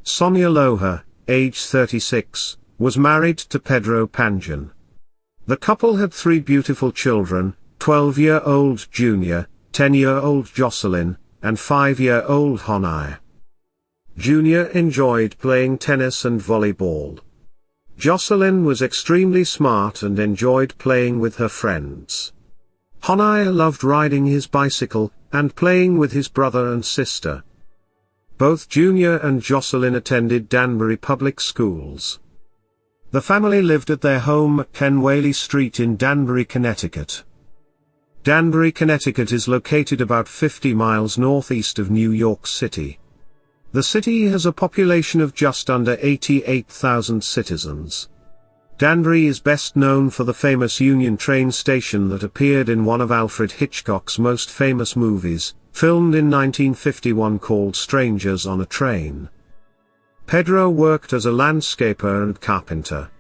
Sonia Loja, age 36, was married to Pedro Panjan. The couple had 3 beautiful children, 12-year-old Junior, 10-year-old Jocelyn, and 5-year-old Honai. Junior enjoyed playing tennis and volleyball. Jocelyn was extremely smart and enjoyed playing with her friends. Honai loved riding his bicycle, and playing with his brother and sister. Both Junior and Jocelyn attended Danbury Public Schools. The family lived at their home at 10 Whaley Street in Danbury, Connecticut. Danbury, Connecticut is located about 50 miles northeast of New York City. The city has a population of just under 88,000 citizens. Danbury is best known for the famous Union train station that appeared in one of Alfred Hitchcock's most famous movies, filmed in 1951, called Strangers on a Train. Pedro worked as a landscaper and carpenter.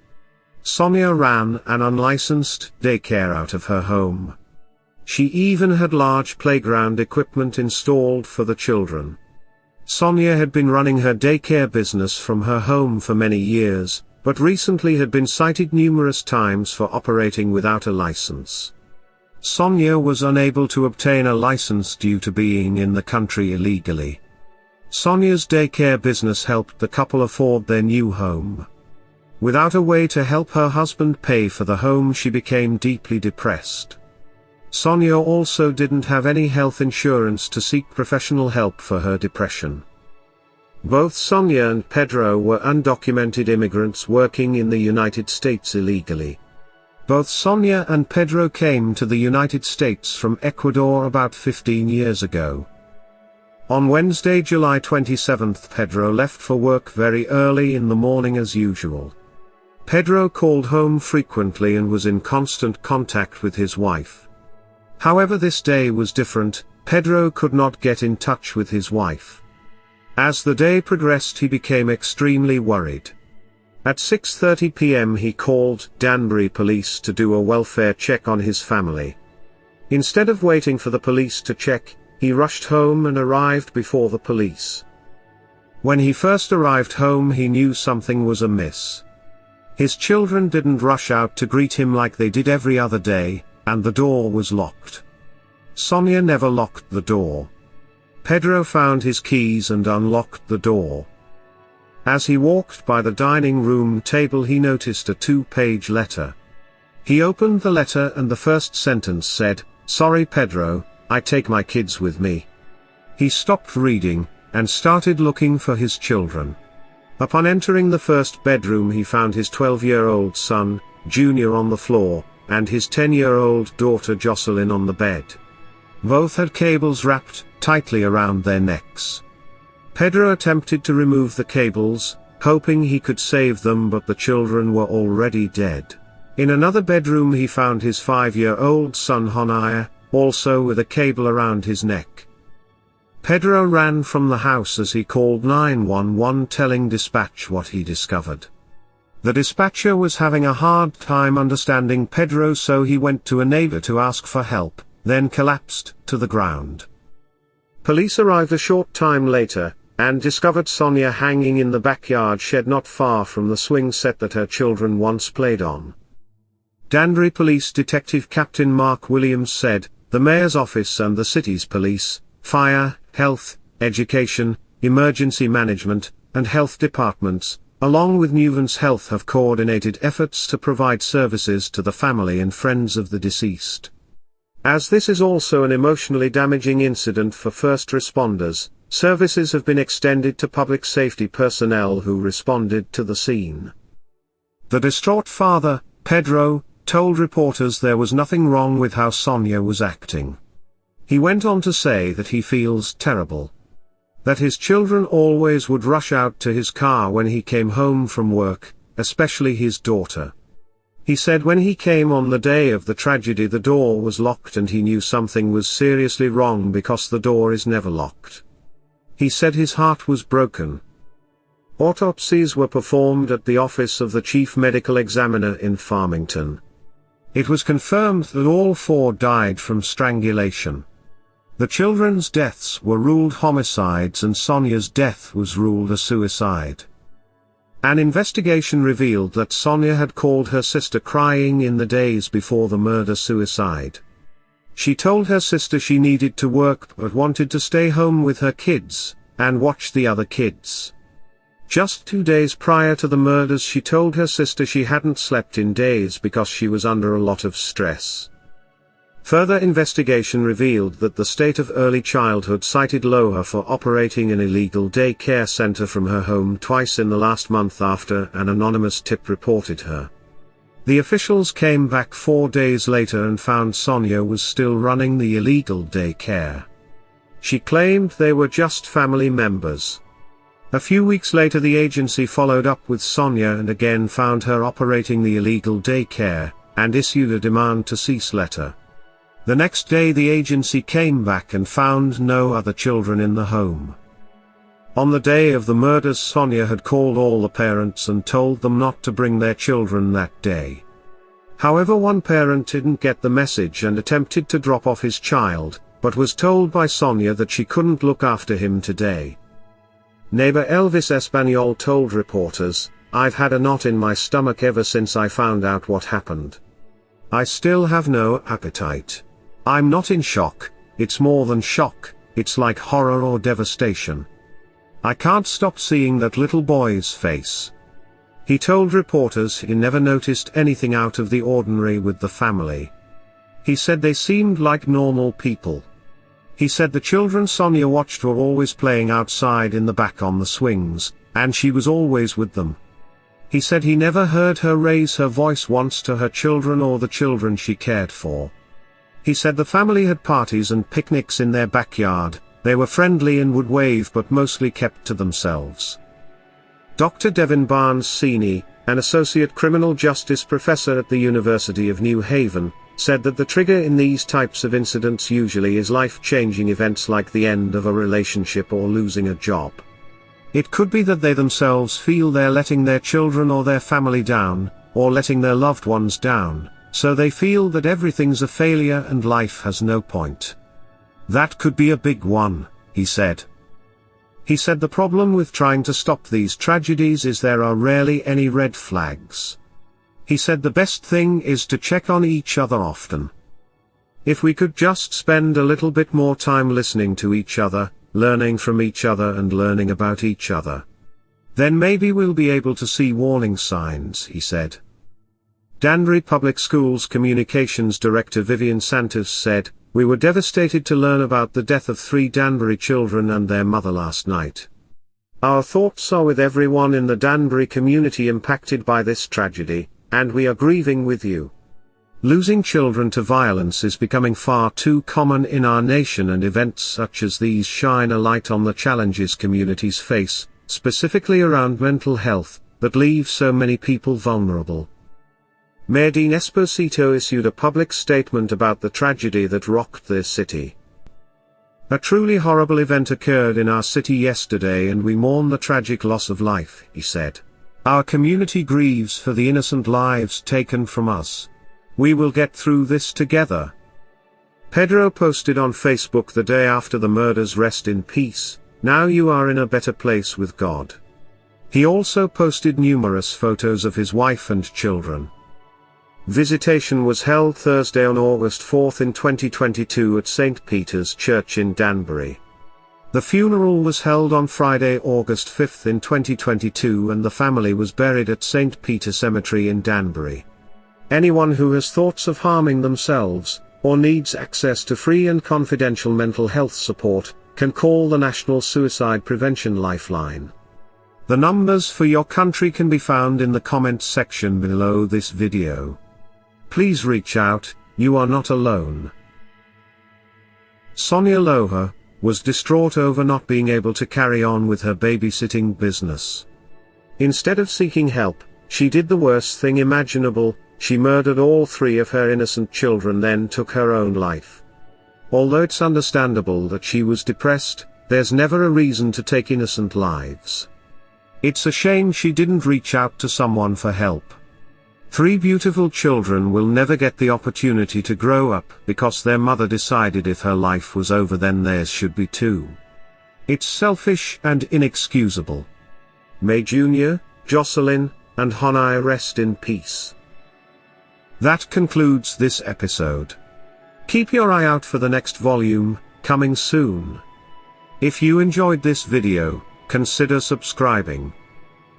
Sonia ran an unlicensed daycare out of her home. She even had large playground equipment installed for the children. Sonia had been running her daycare business from her home for many years, but recently had been cited numerous times for operating without a license. Sonia was unable to obtain a license due to being in the country illegally. Sonia's daycare business helped the couple afford their new home. Without a way to help her husband pay for the home, she became deeply depressed. Sonia also didn't have any health insurance to seek professional help for her depression. Both Sonia and Pedro were undocumented immigrants working in the United States illegally. Both Sonia and Pedro came to the United States from Ecuador about 15 years ago. On Wednesday, July 27, Pedro left for work very early in the morning as usual. Pedro called home frequently and was in constant contact with his wife. However, this day was different. Pedro could not get in touch with his wife. As the day progressed, he became extremely worried. At 6:30 p.m. he called Danbury police to do a welfare check on his family. Instead of waiting for the police to check, he rushed home and arrived before the police. When he first arrived home, he knew something was amiss. His children didn't rush out to greet him like they did every other day, and the door was locked. Sonia never locked the door. Pedro found his keys and unlocked the door. As he walked by the dining room table, he noticed a 2-page letter. He opened the letter and the first sentence said, "Sorry Pedro, I take my kids with me." He stopped reading, and started looking for his children. Upon entering the first bedroom, he found his 12-year-old son, Junior, on the floor, and his 10-year-old daughter Jocelyn on the bed. Both had cables wrapped tightly around their necks. Pedro attempted to remove the cables, hoping he could save them, but the children were already dead. In another bedroom he found his 5-year-old son Honai, also with a cable around his neck. Pedro ran from the house as he called 911, telling dispatch what he discovered. The dispatcher was having a hard time understanding Pedro, so he went to a neighbor to ask for help, then collapsed to the ground. Police arrived a short time later, and discovered Sonia hanging in the backyard shed not far from the swing set that her children once played on. Danbury Police Detective Captain Mark Williams said, "The mayor's office and the city's police, fire, health, education, emergency management, and health departments, along with Newlands Health, have coordinated efforts to provide services to the family and friends of the deceased. As this is also an emotionally damaging incident for first responders, services have been extended to public safety personnel who responded to the scene." The distraught father, Pedro, told reporters there was nothing wrong with how Sonia was acting. He went on to say that he feels terrible. That his children always would rush out to his car when he came home from work, especially his daughter. He said when he came on the day of the tragedy, the door was locked and he knew something was seriously wrong because the door is never locked. He said his heart was broken. Autopsies were performed at the office of the chief medical examiner in Farmington. It was confirmed that all 4 died from strangulation. The children's deaths were ruled homicides and Sonia's death was ruled a suicide. An investigation revealed that Sonia had called her sister crying in the days before the murder-suicide. She told her sister she needed to work but wanted to stay home with her kids, and watch the other kids. Just 2 days prior to the murders she told her sister she hadn't slept in days because she was under a lot of stress. Further investigation revealed that the State of Early Childhood cited Loja for operating an illegal daycare center from her home twice in the last month after an anonymous tip reported her. The officials came back 4 days later and found Sonia was still running the illegal daycare. She claimed they were just family members. A few weeks later the agency followed up with Sonia and again found her operating the illegal daycare, and issued a demand to cease letter. The next day the agency came back and found no other children in the home. On the day of the murders Sonia had called all the parents and told them not to bring their children that day. However, one parent didn't get the message and attempted to drop off his child, but was told by Sonia that she couldn't look after him today. Neighbor Elvis Espanol told reporters, "I've had a knot in my stomach ever since I found out what happened. I still have no appetite. I'm not in shock, it's more than shock, it's like horror or devastation. I can't stop seeing that little boy's face." He told reporters he never noticed anything out of the ordinary with the family. He said they seemed like normal people. He said the children Sonia watched were always playing outside in the back on the swings, and she was always with them. He said he never heard her raise her voice once to her children or the children she cared for. He said the family had parties and picnics in their backyard, they were friendly and would wave but mostly kept to themselves. Dr. Devin Barnes-Seeney, an associate criminal justice professor at the University of New Haven, said that the trigger in these types of incidents usually is life-changing events like the end of a relationship or losing a job. It could be that they themselves feel they're letting their children or their family down, or letting their loved ones down, so they feel that everything's a failure and life has no point. That could be a big one, he said. He said the problem with trying to stop these tragedies is there are rarely any red flags. He said the best thing is to check on each other often. If we could just spend a little bit more time listening to each other, learning from each other and learning about each other, then maybe we'll be able to see warning signs, he said. Danbury Public Schools Communications Director Vivian Santos said, "We were devastated to learn about the death of 3 Danbury children and their mother last night. Our thoughts are with everyone in the Danbury community impacted by this tragedy, and we are grieving with you. Losing children to violence is becoming far too common in our nation, and events such as these shine a light on the challenges communities face, specifically around mental health, that leave so many people vulnerable." Mayor Dean Esposito issued a public statement about the tragedy that rocked their city. "A truly horrible event occurred in our city yesterday and we mourn the tragic loss of life," he said. "Our community grieves for the innocent lives taken from us. We will get through this together." Pedro posted on Facebook the day after the murders, "Rest in peace, now you are in a better place with God." He also posted numerous photos of his wife and children. Visitation was held Thursday on August 4 in 2022 at St. Peter's Church in Danbury. The funeral was held on Friday, August 5 in 2022, and the family was buried at St. Peter Cemetery in Danbury. Anyone who has thoughts of harming themselves, or needs access to free and confidential mental health support, can call the National Suicide Prevention Lifeline. The numbers for your country can be found in the comments section below this video. Please reach out, you are not alone. Sonia Loja was distraught over not being able to carry on with her babysitting business. Instead of seeking help, she did the worst thing imaginable, she murdered all 3 of her innocent children, then took her own life. Although it's understandable that she was depressed, there's never a reason to take innocent lives. It's a shame she didn't reach out to someone for help. 3 beautiful children will never get the opportunity to grow up because their mother decided if her life was over then theirs should be too. It's selfish and inexcusable. May Junior, Jocelyn, and Honai rest in peace. That concludes this episode. Keep your eye out for the next volume, coming soon. If you enjoyed this video, consider subscribing.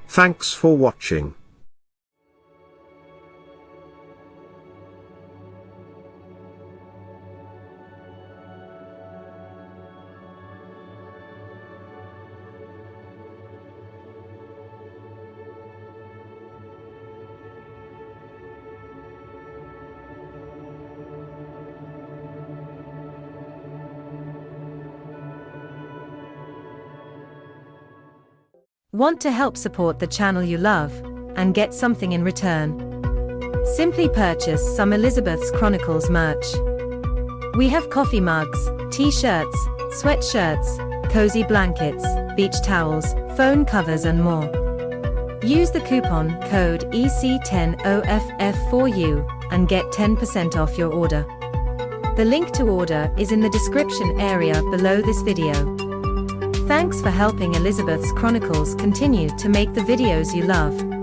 Thanks for watching. Want to help support the channel you love, and get something in return? Simply purchase some Elizabeth's Chronicles merch. We have coffee mugs, t-shirts, sweatshirts, cozy blankets, beach towels, phone covers and more. Use the coupon code EC10OFF4U and get 10% off your order. The link to order is in the description area below this video. Thanks for helping Elizabeth's Chronicles continue to make the videos you love.